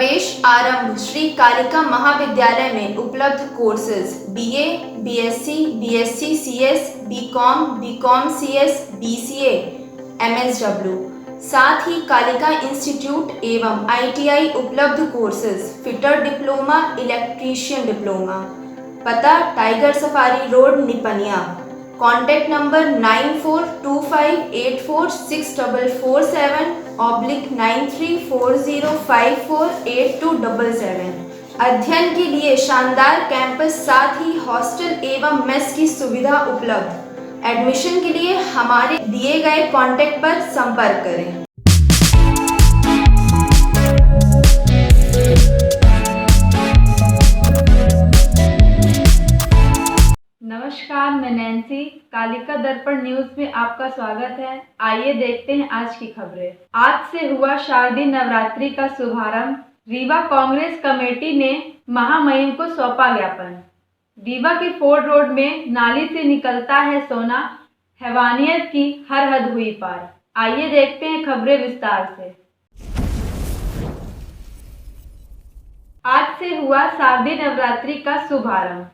प्रवेश आरंभ श्री कालिका महाविद्यालय में उपलब्ध courses BA, BSc, BSc CS, BCom, BCom CS, BCA, MSW। साथ ही कालिका इंस्टीट्यूट एवं ITI उपलब्ध courses fitter diploma, electrician diploma. पता tiger safari road, Nipaniya. Contact number 94258467/9340548277। अध्ययन के लिए शानदार कैंपस, साथ ही हॉस्टल एवं मेस की सुविधा उपलब्ध। एडमिशन के लिए हमारे दिए गए कॉन्टैक्ट पर संपर्क करें। नमस्कार, मैं नैन्सी। कालिका दर्पण न्यूज में आपका स्वागत है। आइए देखते हैं आज की खबरें। आज से हुआ शारदीय नवरात्रि का शुभारंभ। रीवा कांग्रेस कमेटी ने महामहिम को सौंपा ज्ञापन। रीवा के फोर्ट रोड में नाली से निकलता है सोना, हैवानियत की हर हद हुई पार। आइए देखते हैं खबरें विस्तार से। आज से हुआ शारदीय नवरात्रि का शुभारंभ।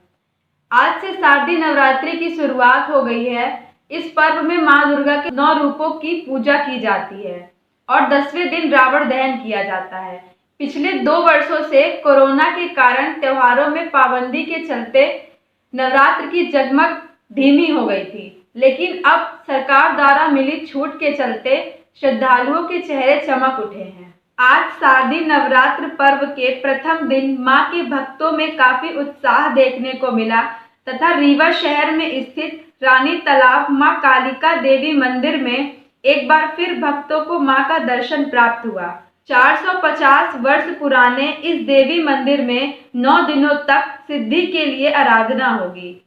आज से शारदीय नवरात्रि की शुरुआत हो गई है। इस पर्व में मां दुर्गा के 9 रूपों की पूजा की जाती है और 10वें दिन रावण दहन किया जाता है। पिछले 2 वर्षों से कोरोना के कारण त्योहारों में पाबंदी के चलते नवरात्र की जगमग धीमी हो गई थी, लेकिन अब सरकार द्वारा मिली छूट के चलते श्रद्धालुओं के चेहरे चमक उठे हैं। आज शारदीय नवरात्र पर्व के प्रथम दिन मां के भक्तों में काफी उत्साह देखने को मिला तथा रीवा शहर में स्थित रानी तालाब मां कालिका देवी मंदिर में एक बार फिर भक्तों को मां का दर्शन प्राप्त हुआ। 450 वर्ष पुराने इस देवी मंदिर में 9 दिनों तक सिद्धि के लिए आराधना होगी।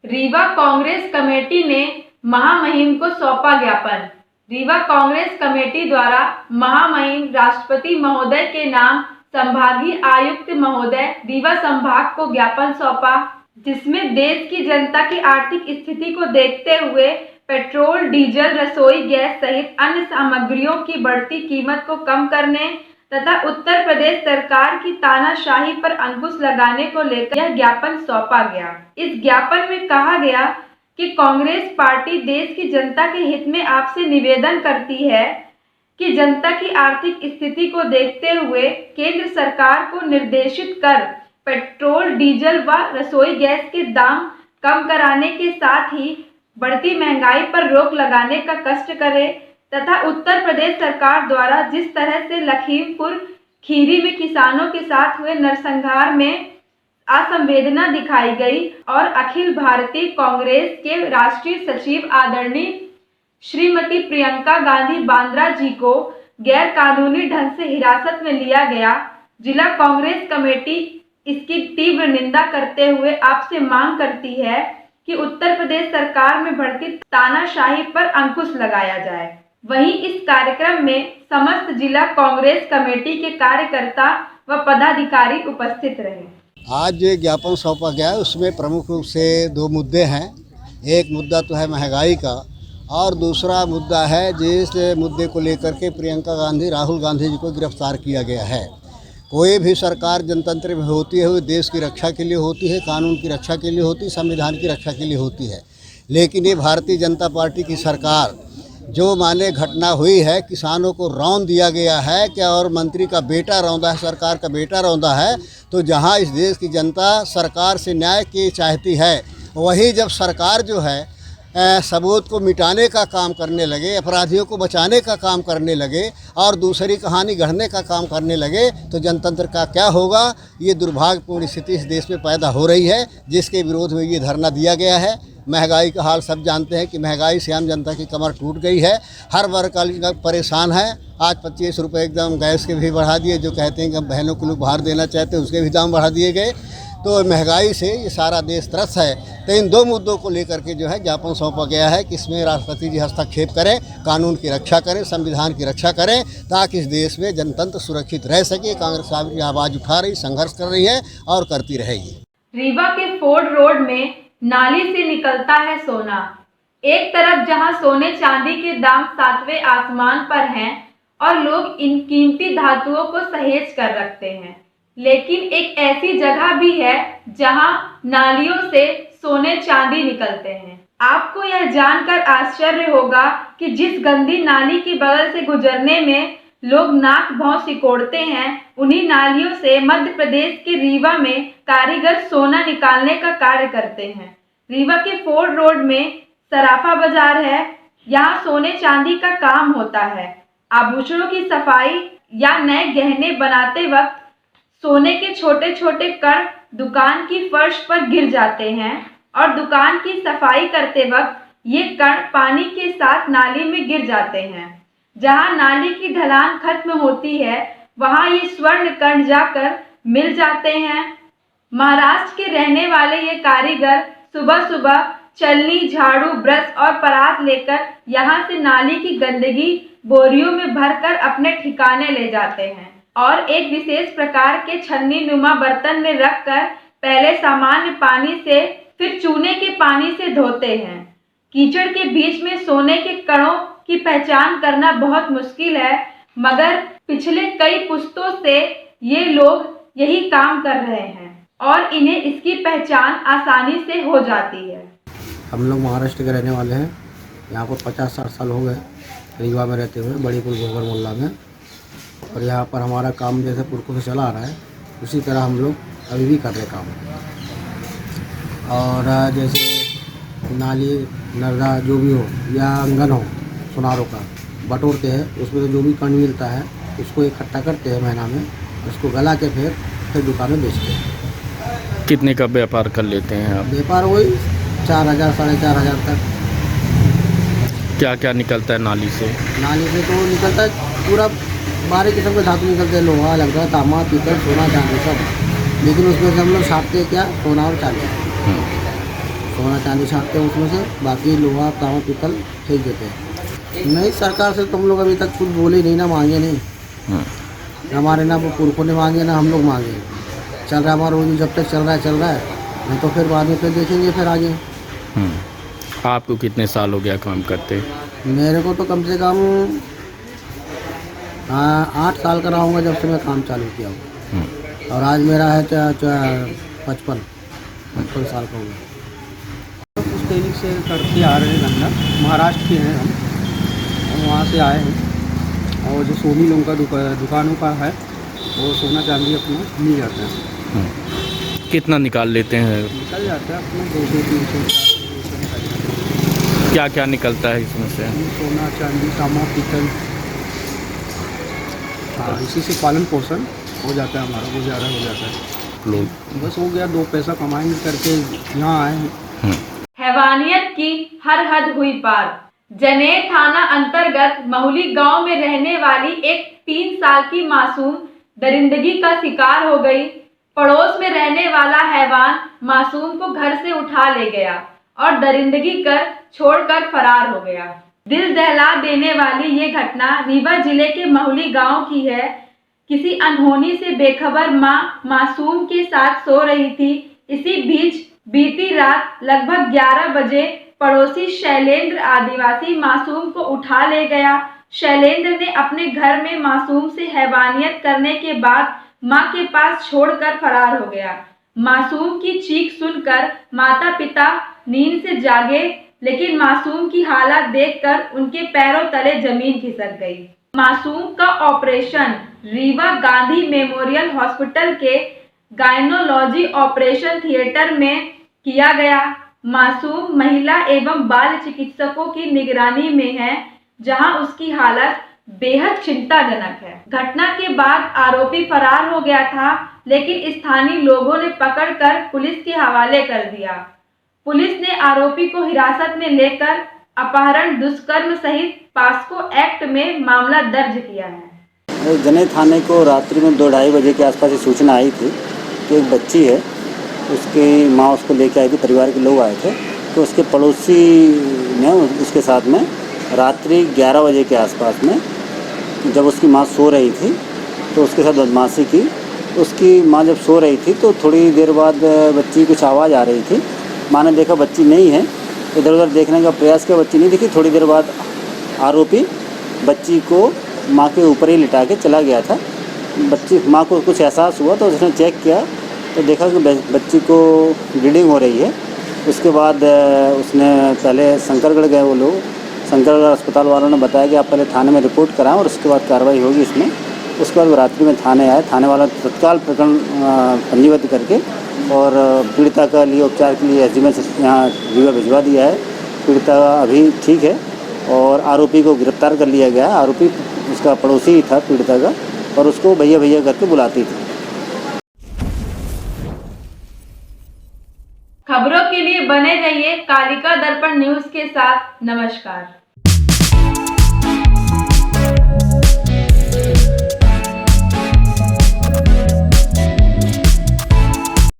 रीवा कांग्रेस कमेटी ने महामहिम को सौंपा ज्ञापन। रीवा कांग्रेस कमेटी द्वारा महामहिम राष्ट्रपति महोदय के नाम संभागीय आयुक्त महोदय रीवा संभाग को ज्ञापन सौंपा, जिसमें देश की जनता की आर्थिक स्थिति को देखते हुए पेट्रोल, डीजल, रसोई गैस सहित अन्य सामग्रियों की बढ़ती कीमत को कम करने तथा उत्तर प्रदेश सरकार की तानाशाही पर अंकुश लगाने को लेकर यह ज्ञापन सौंपा गया। इस ज्ञापन में कहा गया कि कांग्रेस पार्टी देश की जनता के हित में आपसे निवेदन करती है कि जनता की आर्थिक स्थिति को देखते हुए केंद्र सरकार को निर्देशित कर पेट्रोल, डीजल व रसोई गैस के दाम कम कराने के साथ ही बढ़ती महंगाई पर रोक लगाने का कष्ट करे तथा उत्तर प्रदेश सरकार द्वारा जिस तरह से लखीमपुर खीरी में किसानों के साथ हुए नरसंहार में असंवेदना दिखाई गई और अखिल भारतीय कांग्रेस के राष्ट्रीय सचिव आदरणीय श्रीमती प्रियंका गांधी बांद्रा जी को गैर कानूनी ढंग से हिरासत में लिया गया। जिला कांग्रेस कमेटी इसकी तीव्र निंदा करते हुए आपसे मांग करती है कि उत्तर प्रदेश सरकार में बढ़ती तानाशाही पर अंकुश लगाया जाए। वहीं इस कार्यक्रम में समस्त जिला कांग्रेस कमेटी के कार्यकर्ता व पदाधिकारी उपस्थित रहे। आज जो ज्ञापन सौंपा गया है उसमें प्रमुख रूप से 2 मुद्दे हैं। एक मुद्दा तो है महंगाई का और दूसरा मुद्दा है जिस मुद्दे को लेकर के प्रियंका गांधी, राहुल गांधी जी को गिरफ्तार किया गया है। कोई भी सरकार जनतंत्र में होती है वो देश की रक्षा के लिए होती है, कानून की रक्षा के लिए होती है, संविधान की रक्षा के लिए होती है। लेकिन ये भारतीय जनता पार्टी की सरकार जो माने घटना हुई है, किसानों को रौंद दिया गया है क्या और मंत्री का बेटा रौंदा है, सरकार का बेटा रौंदा है। तो जहां इस देश की जनता सरकार से न्याय की चाहती है, वही जब सरकार जो है सबूत को मिटाने का काम करने लगे, अपराधियों को बचाने का काम करने लगे और दूसरी कहानी गढ़ने का काम करने लगे तो जनतंत्र का क्या होगा। ये दुर्भाग्यपूर्ण स्थिति इस देश में पैदा हो रही है, जिसके विरोध में ये धरना दिया गया है। महंगाई का हाल सब जानते हैं कि महंगाई से आम जनता की कमर टूट गई है, हर वर्ग का परेशान है। आज 25 रुपये एकदम गैस के भी बढ़ा दिए, जो कहते हैं कि हम बहनों को लोग बाहर देना चाहते हैं उसके भी दाम बढ़ा दिए गए। तो महंगाई से ये सारा देश त्रस्त है। तो इन दो मुद्दों को लेकर के जो है ज्ञापन सौंपा गया है कि इसमें राष्ट्रपति जी हस्तक्षेप करें, कानून की रक्षा करें, संविधान की रक्षा करें, ताकि इस देश में जनतंत्र सुरक्षित रह सके। कांग्रेस साहब की आवाज़ उठा रही, संघर्ष कर रही है और करती रहेगी। रीवा के फोर्ड रोड में नाली से निकलता है सोना। एक तरफ जहां सोने चांदी के दाम सातवें आसमान पर हैं और लोग इन कीमती धातुओं को सहेज कर रखते हैं, लेकिन एक ऐसी जगह भी है जहां नालियों से सोने चांदी निकलते हैं। आपको यह जानकर आश्चर्य होगा कि जिस गंदी नाली के बगल से गुजरने में लोग नाक भौं सिकोड़ते हैं, उन्हीं नालियों से मध्य प्रदेश के रीवा में कारीगर सोना निकालने का कार्य करते हैं। रीवा के फोर्ड रोड में सराफा बाजार है। यहाँ सोने चांदी का काम होता है। आभूषणों की सफाई या नए गहने बनाते वक्त सोने के छोटे छोटे कण दुकान की फर्श पर गिर जाते हैं और दुकान की सफाई करते वक्त ये कण पानी के साथ नाली में गिर जाते हैं। जहां नाली की ढलान खत्म होती है, वहां ये स्वर्ण कण जाकर मिल जाते हैं। महाराष्ट्र के रहने वाले ये कारीगर सुबह सुबह चलनी, झाड़ू, ब्रश और परात लेकर यहाँ से नाली की गंदगी बोरियों में भरकर अपने ठिकाने ले जाते हैं और एक विशेष प्रकार के छन्नी नुमा बर्तन में रखकर पहले सामान्य पानी से फिर चूने के पानी से धोते हैं। कीचड़ के बीच में सोने के कणों की पहचान करना बहुत मुश्किल है, मगर पिछले कई पुश्तों से ये लोग यही काम कर रहे हैं और इन्हें इसकी पहचान आसानी से हो जाती है। हम लोग महाराष्ट्र के रहने वाले हैं। यहाँ पर 50-60 साल हो गए रीवा में रहते हुए, बड़ी पुल गोबर मोहल्ला में। और यहाँ पर हमारा काम जैसे पुरखों से चला आ रहा है, उसी तरह हम लोग अभी भी कर रहे काम। और जैसे नाली, नर्रा जो भी हो या आंगन हो सुनारों का, बटोरते हैं, उसमें तो जो भी कण मिलता है उसको इकट्ठा करते हैं महीना में, उसको गला के फिर दुकान में बेचते हैं। कितने का व्यापार कर लेते हैं आप? व्यापार वही 4,000 4,500 तक। क्या क्या निकलता है नाली से? नाली से तो निकलता है पूरा 12 किस्म के धातु निकलते हैं, लोहा लगता है, तांबा, पीतल, सोना, चांदी सब। लेकिन उसमें से हम लोग छापते क्या, सोना और चांदी। सोना चांदी छापते हैं उसमें से, बाकी लोहा, तांबा, पीतल फेंक देते हैं। नहीं, सरकार से तो हम लोग अभी तक कुछ बोले नहीं, ना मांगे नहीं। हमारे ना वो पुरखों ने मांगे, ना हम लोग मांगे। चल रहा है हमारा रोज, जब तक चल रहा है, नहीं तो फिर बाद में फिर देखेंगे फिर आगे। आपको कितने साल हो गया काम करते? मेरे को तो कम से कम 8 साल का रहूँगा जब से मैं काम चालू किया हूँ। और आज मेरा है 55 साल का होगा। उस तरीके से करते आ रहे हैं धंधा। महाराष्ट्र के हैं हम, वहाँ से आए हैं। और जो सोनी लोगों का दुकानों का है, वो सोना चांदी अपना मिल जाता है। कितना निकाल लेते हैं? निकल जाता है अपना 200-300 क्या क्या निकलता है इसमें से? सोना, चांदी, तांबा, पीतल। हाँ, इसी से पालन पोषण हो जाता है हमारा, गुजारा हो जाता है। लोग बस हो गया, 2 पैसा कमाएंगे करके यहाँ आए हैं। हैवानियत की हर हद हुई पार। जनेर थाना अंतर्गत महुली गांव में रहने वाली एक 3 साल की मासूम दरिंदगी का शिकार हो गई। पड़ोस में रहने वाला हैवान मासूम को घर से उठा ले गया और दरिंदगी कर छोड़कर फरार हो गया। दिल दहला देने वाली ये घटना रीवा जिले के महुली गांव की है। किसी अनहोनी से बेखबर मां मासूम के साथ सो रही थी। इसी बीच बीती रात लगभग 11 बजे पड़ोसी शैलेंद्र आदिवासी मासूम को उठा ले गया। शैलेंद्र ने अपने घर में मासूम से हैवानियत करने के बाद मां के पास छोड़कर फरार हो गया। मासूम की चीख सुनकर माता पिता नींद से जागे, लेकिन मासूम की हालत देखकर उनके पैरों तले जमीन खिसक गई। मासूम का operation Rewa Gandhi memorial hospital के गायनोलॉजी ऑपरेशन थिएटर में किया गया। मासूम महिला एवं बाल चिकित्सकों की निगरानी में है, जहां उसकी हालत बेहद चिंताजनक है। घटना के बाद आरोपी फरार हो गया था, लेकिन स्थानीय लोगों ने पकड़कर पुलिस के हवाले कर दिया। पुलिस ने आरोपी को हिरासत में लेकर अपहरण, दुष्कर्म सहित पास्को एक्ट में मामला दर्ज किया है। जनेर थाने को रात्रि में 2-2:30 बजे के आसपास ये सूचना आई थी कि एक बच्ची है उसकी माँ उसको लेके आई थी, परिवार के लोग आए थे। तो उसके पड़ोसी ने उसके साथ में रात्रि 11 बजे के आसपास में जब उसकी माँ सो रही थी तो उसके साथ बदमाशी की। उसकी माँ जब सो रही थी तो थोड़ी देर बाद बच्ची कुछ आवाज़ आ रही थी। माँ ने देखा बच्ची नहीं है, इधर उधर देखने का प्रयास किया, बच्ची नहीं दिखी। थोड़ी देर बाद आरोपी बच्ची को माँ के ऊपर ही लिटा के चला गया था। माँ को कुछ एहसास हुआ तो उसने चेक किया तो देखा कि बच्ची को ब्लीडिंग हो रही है। उसके बाद उसने पहले शंकरगढ़ गए वो लोग, शंकरगढ़ अस्पताल वालों ने बताया कि आप पहले थाने में रिपोर्ट कराएं और उसके बाद कार्रवाई होगी इसमें। उसके बाद वो रात्रि में थाने आए। थाने वाला तत्काल प्रकरण पंजीबद्ध करके और पीड़िता का लिए उपचार के लिए एसडीएम यहाँ रीवा भिजवा दिया है। पीड़िता अभी ठीक है और आरोपी को गिरफ्तार कर लिया गया। आरोपी उसका पड़ोसी ही था पीड़िता का और उसको भैया भैया करके बुलाती थी। खबरों के लिए बने रहिए कालिका दर्पण न्यूज के साथ। नमस्कार।